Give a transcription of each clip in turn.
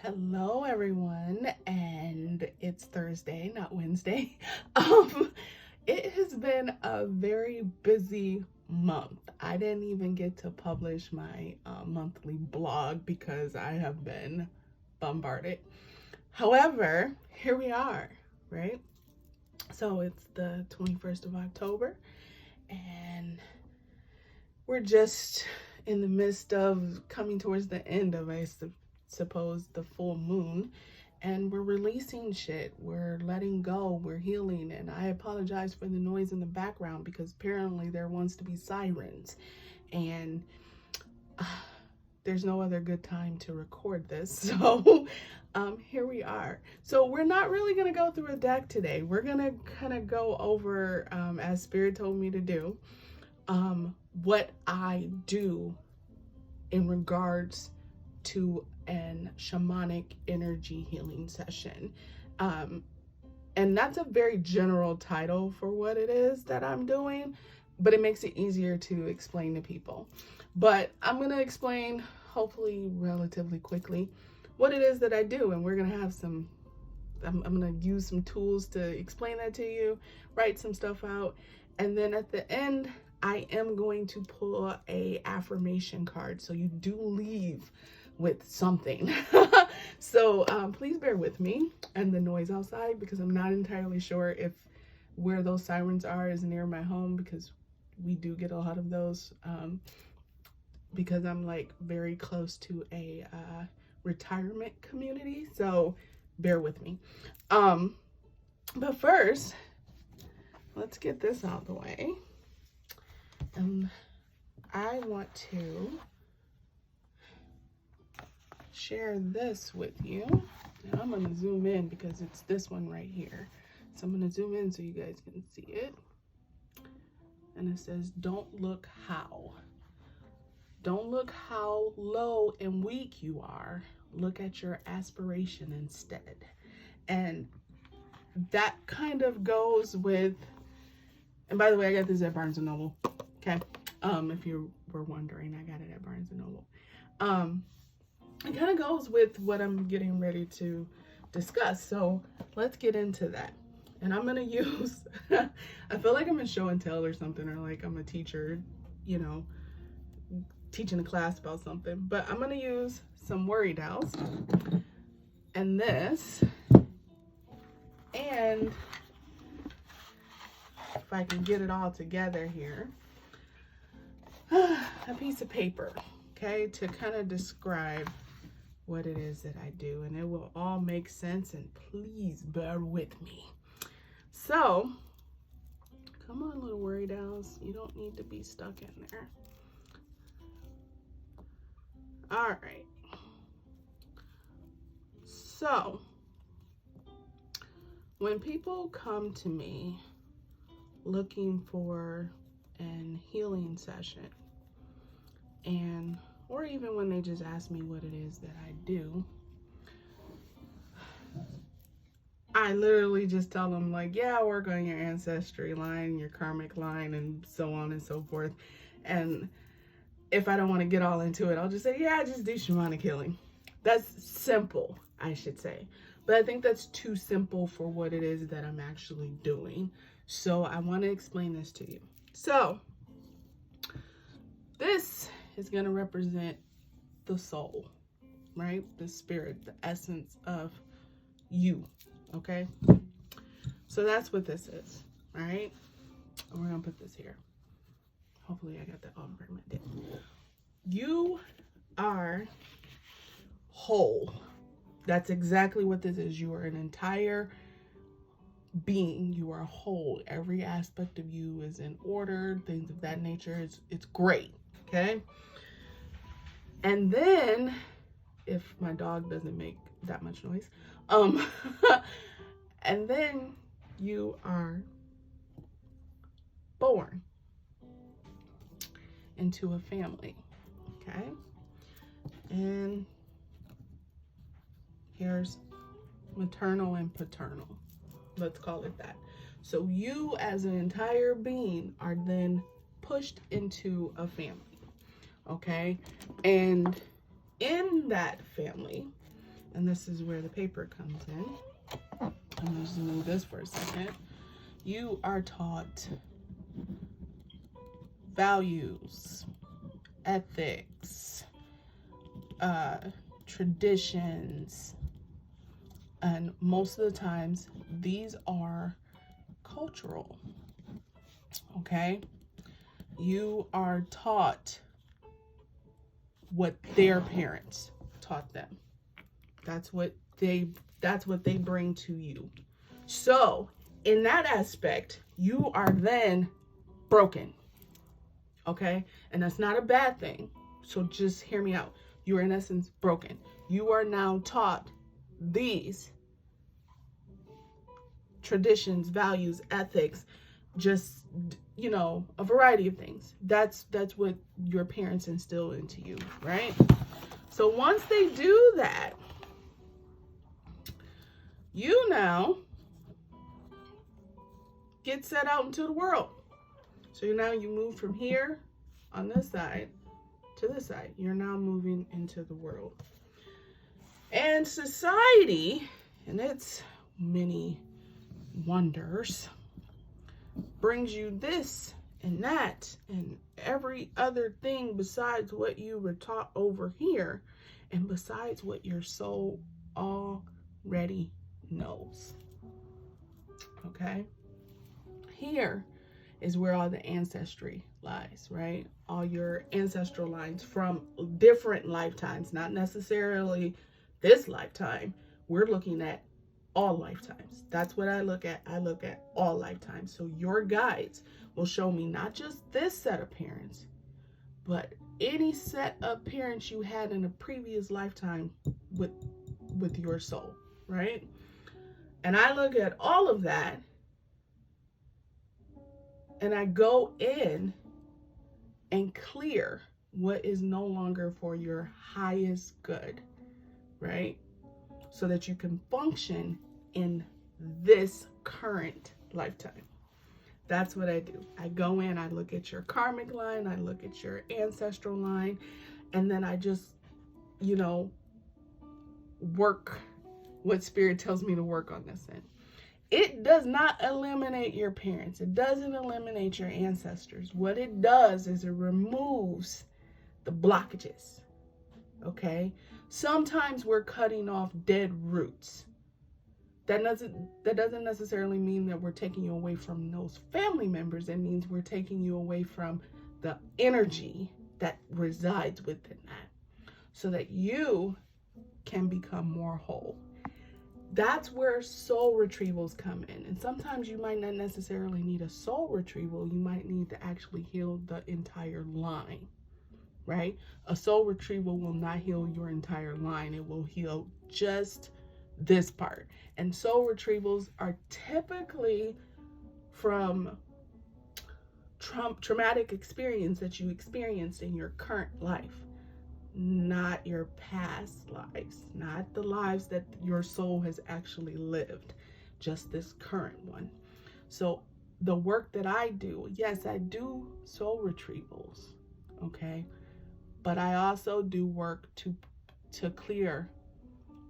Hello everyone, and it's Thursday, not Wednesday. It has been a very busy month. I didn't even get to publish my monthly blog because I have been bombarded. However, here we are, right? So it's the 21st of October, and we're just in the midst of coming towards the end of, I suppose, the full moon, and we're releasing shit, we're letting go, we're healing. And I apologize for the noise in the background because apparently there wants to be sirens, and there's no other good time to record this. So here we are. So we're not really going to go through a deck today. We're going to kind of go over, as Spirit told me to do, what I do in regards to an shamanic energy healing session. And that's a very general title for what it is that I'm doing, but it makes it easier to explain to people. But I'm going to explain, hopefully relatively quickly, what it is that I do. And we're going to have some, I'm going to use some tools to explain that to you, write some stuff out. And then at the end, I am going to pull a affirmation card, so you do leave with something. So please bear with me and the noise outside, because I'm not entirely sure if where those sirens are is near my home, because we do get a lot of those, because I'm like very close to a retirement community. So bear with me. But first, let's get this out of the way. I want to share this with you. Now I'm going to zoom in because it's this one right here. So I'm going to zoom in so you guys can see it. And it says, don't look how. Don't look how low and weak you are. Look at your aspiration instead. And that kind of goes with, and by the way, I got this at Barnes & Noble. Okay, if you were wondering, I got it at Barnes & Noble. It kind of goes with what I'm getting ready to discuss. So let's get into that. And I'm going to use, I feel like I'm in show and tell or something, or like I'm a teacher, you know, teaching a class about something. But I'm going to use some worry dolls and this, and if I can get it all together here, a piece of paper, okay, to kind of describe what it is that I do, and it will all make sense, and please bear with me. So come on, little worry dolls, you don't need to be stuck in there. All right, so when people come to me looking for an healing session, and or even when they just ask me what it is that I do, I literally just tell them, like, yeah, I work on your ancestry line, your karmic line, and so on and so forth. And if I don't want to get all into it, I'll just say, yeah, I just do shamanic healing. That's simple, I should say. But I think that's too simple for what it is that I'm actually doing. So I want to explain this to you. So this is going to represent the soul, right? The spirit, the essence of you, okay? So that's what this is, all right? And we're going to put this here. Hopefully I got that all fragmented. You are whole. That's exactly what this is. You are an entire being. You are whole. Every aspect of you is in order, things of that nature. It's great, okay? And then, if my dog doesn't make that much noise, and then you are born into a family, okay? And here's maternal and paternal. Let's call it that. So you as an entire being are then pushed into a family, okay? And in that family, and this is where the paper comes in. I'm just gonna move this for a second. You are taught values, ethics, traditions, and most of the times these are cultural. Okay, you are taught what their parents taught them. That's what they bring to you. So in that aspect, you are then broken. Okay, and that's not a bad thing. So just hear me out. You are in essence broken. You are now taught these traditions, values, ethics, just, you know, a variety of things. That's what your parents instill into you, right? So once they do that, you now get set out into the world. So now you move from here on this side to this side. You're now moving into the world. And society, and its many wonders, brings you this and that and every other thing besides what you were taught over here and besides what your soul already knows. Okay? Here is where all the ancestry lies, right? All your ancestral lines from different lifetimes, not necessarily this lifetime. We're looking at all lifetimes. That's what I look at. I look at all lifetimes. So your guides will show me not just this set of parents, but any set of parents you had in a previous lifetime with your soul, right? And I look at all of that and I go in and clear what is no longer for your highest good, right? So that you can function in this current lifetime. That's what I do. I go in, I look at your karmic line, I look at your ancestral line, and then I just, you know, work what spirit tells me to work on this end. It does not eliminate your parents. It doesn't eliminate your ancestors. What it does is it removes the blockages. Okay? Sometimes we're cutting off dead roots. That doesn't necessarily mean that we're taking you away from those family members. It means we're taking you away from the energy that resides within that, so that you can become more whole. That's where soul retrievals come in. And sometimes you might not necessarily need a soul retrieval. You might need to actually heal the entire line, right? A soul retrieval will not heal your entire line. It will heal just this part. And soul retrievals are typically from traumatic experience that you experienced in your current life, not your past lives, not the lives that your soul has actually lived, just this current one. So the work that I do, yes, I do soul retrievals, okay? But I also do work to clear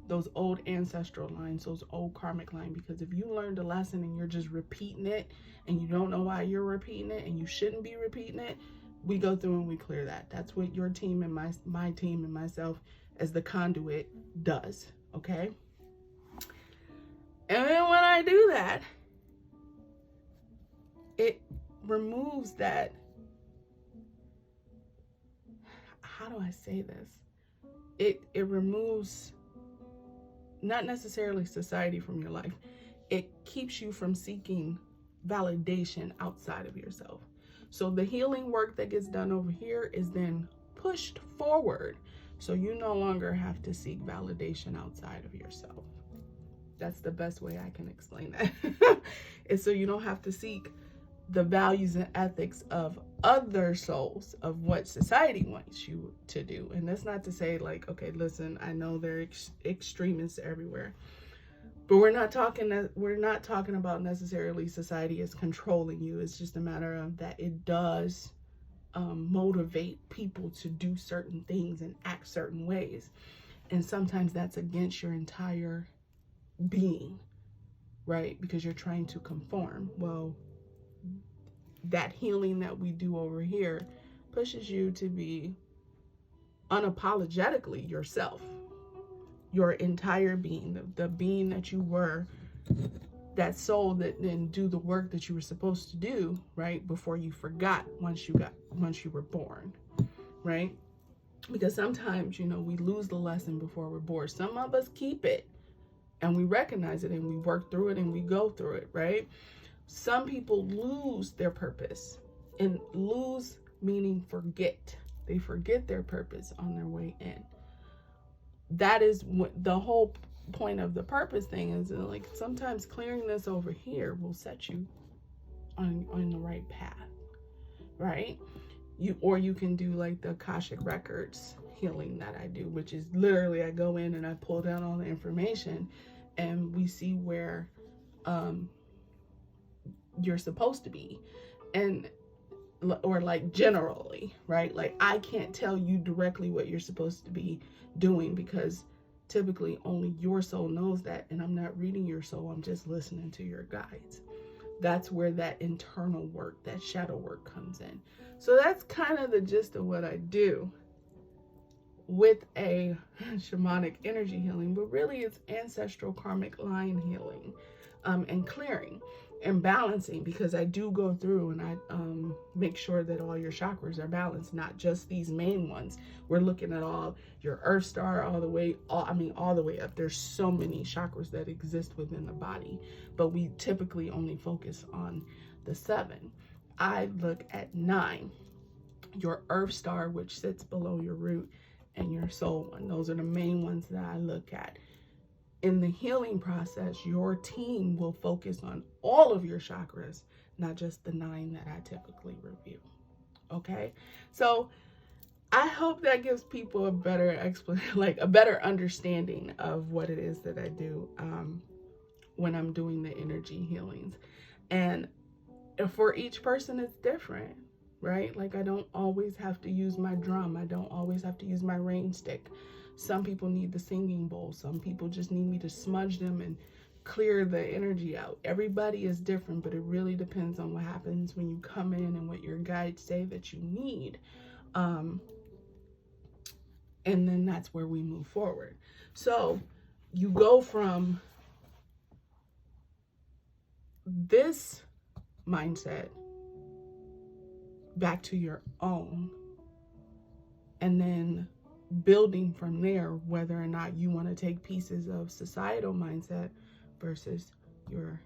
those old ancestral lines, those old karmic lines, because if you learned a lesson and you're just repeating it and you don't know why you're repeating it and you shouldn't be repeating it, we go through and we clear that. That's what your team and my team and myself as the conduit does, okay? And then when I do that, it removes that, how do I say this? It removes not necessarily society from your life. It keeps you from seeking validation outside of yourself. So the healing work that gets done over here is then pushed forward. So you no longer have to seek validation outside of yourself. That's the best way I can explain that. And so you don't have to seek the values and ethics of other souls, of what society wants you to do. And that's not to say like, okay, listen, I know there are extremists everywhere, but we're not talking about necessarily society is controlling you. It's just a matter of that it does motivate people to do certain things and act certain ways. And sometimes that's against your entire being, right? Because you're trying to conform. Well, that healing that we do over here pushes you to be unapologetically yourself, your entire being, the being that you were, that soul that then do the work that you were supposed to do, right, before you forgot once you were born, right? Because sometimes, you know, we lose the lesson before we're born. Some of us keep it and we recognize it and we work through it and we go through it, right? Some people lose their purpose, and lose meaning forget. They forget their purpose on their way in. That is what the whole point of the purpose thing is. Like, sometimes clearing this over here will set you on the right path, right? You can do like the Akashic Records healing that I do, which is literally I go in and I pull down all the information and we see where you're supposed to be, and or like generally, right? Like, I can't tell you directly what you're supposed to be doing because typically only your soul knows that, and I'm not reading your soul, I'm just listening to your guides. That's where that internal work, that shadow work comes in. So that's kind of the gist of what I do with a shamanic energy healing, but really it's ancestral karmic line healing, and clearing and balancing, because I do go through and I make sure that all your chakras are balanced, not just these main ones. We're looking at all your earth star all the way up. There's so many chakras that exist within the body, but we typically only focus on the 7. I look at 9, your earth star, which sits below your root, and your soul one. Those are the main ones that I look at. In the healing process, your team will focus on all of your chakras, not just the 9 that I typically review. Okay, so I hope that gives people a better explanation, like a better understanding of what it is that I do when I'm doing the energy healings. And for each person, it's different, right? Like, I don't always have to use my drum. I don't always have to use my rain stick. Some people need the singing bowl. Some people just need me to smudge them and clear the energy out. Everybody is different, but it really depends on what happens when you come in and what your guides say that you need. And then that's where we move forward. So you go from this mindset back to your own, and then building from there, whether or not you want to take pieces of societal mindset versus your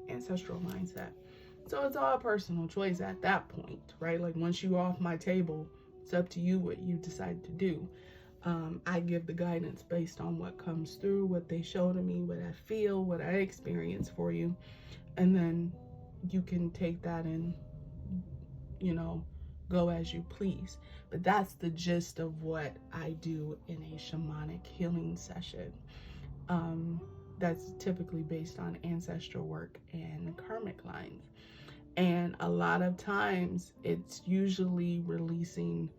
ancestral mindset. So it's all a personal choice at that point, right? Like, once you're off my table, it's up to you what you decide to do. I give the guidance based on what comes through, what they show to me, what I feel, what I experience for you, and then you can take that and, you know, go as you please. But that's the gist of what I do in a shamanic healing session. That's typically based on ancestral work and karmic lines. And a lot of times it's usually releasing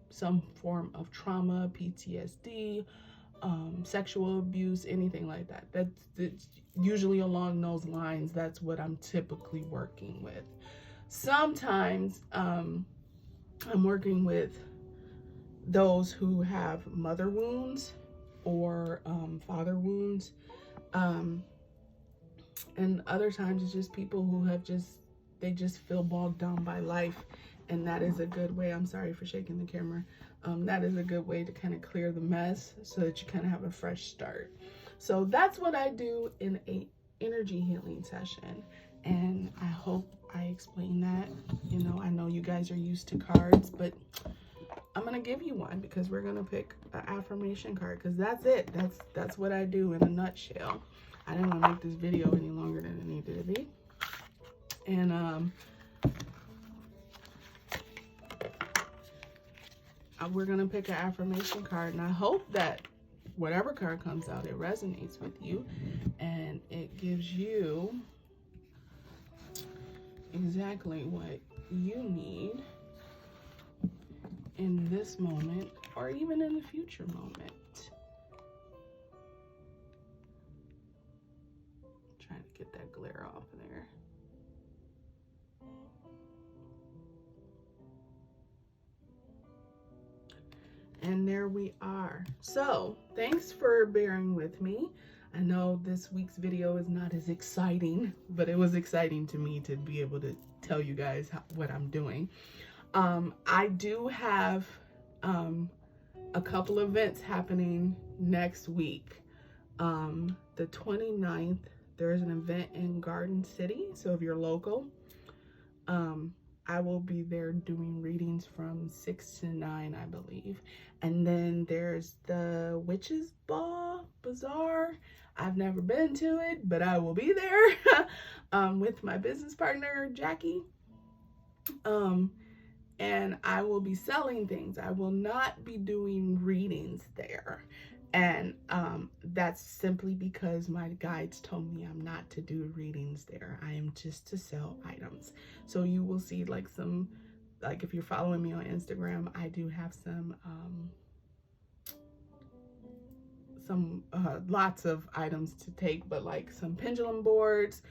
some form of trauma, PTSD, sexual abuse, anything like that. That's usually along those lines. That's what I'm typically working with. Sometimes I'm working with those who have mother wounds or father wounds, and other times it's just people who have they just feel bogged down by life, and that is a good way. I'm sorry for shaking the camera. That is a good way to kind of clear the mess so that you kind of have a fresh start. So that's what I do in a energy healing session, and I hope I explained that. You know, I know you guys are used to cards, but I'm gonna give you one because we're gonna pick an affirmation card, because that's it. That's what I do in a nutshell. I didn't want to make this video any longer than it needed to be. And we're gonna pick an affirmation card, and I hope that whatever card comes out, it resonates with you and it gives you exactly what you need in this moment or even in a future moment. Trying to get that glare off there. And there we are. So thanks for bearing with me. I know this week's video is not as exciting, but it was exciting to me to be able to tell you guys what I'm doing. I do have a couple events happening next week. The 29th, there's an event in Garden City. So if you're local, I will be there doing readings from 6 to 9, I believe. And then there's the Witches Bazaar. I've never been to it, but I will be there with my business partner, Jackie. And I will be selling things. I will not be doing readings there. And that's simply because my guides told me I'm not to do readings there. I am just to sell items. So you will see like some, like if you're following me on Instagram, I do have some lots of items to take, but like some pendulum boards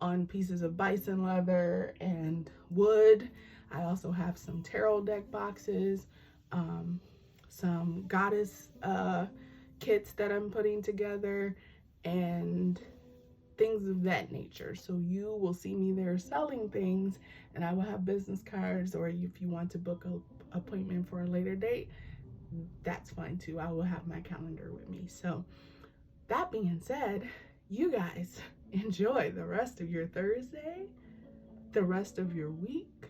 on pieces of bison leather and wood. I also have some tarot deck boxes, some goddess kits that I'm putting together, and things of that nature. So you will see me there selling things, and I will have business cards, or if you want to book an appointment for a later date, that's fine too. I will have my calendar with me. So that being said, you guys enjoy the rest of your Thursday, the rest of your week,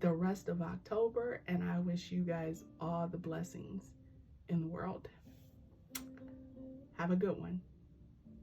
the rest of October, and I wish you guys all the blessings in the world. Have a good one.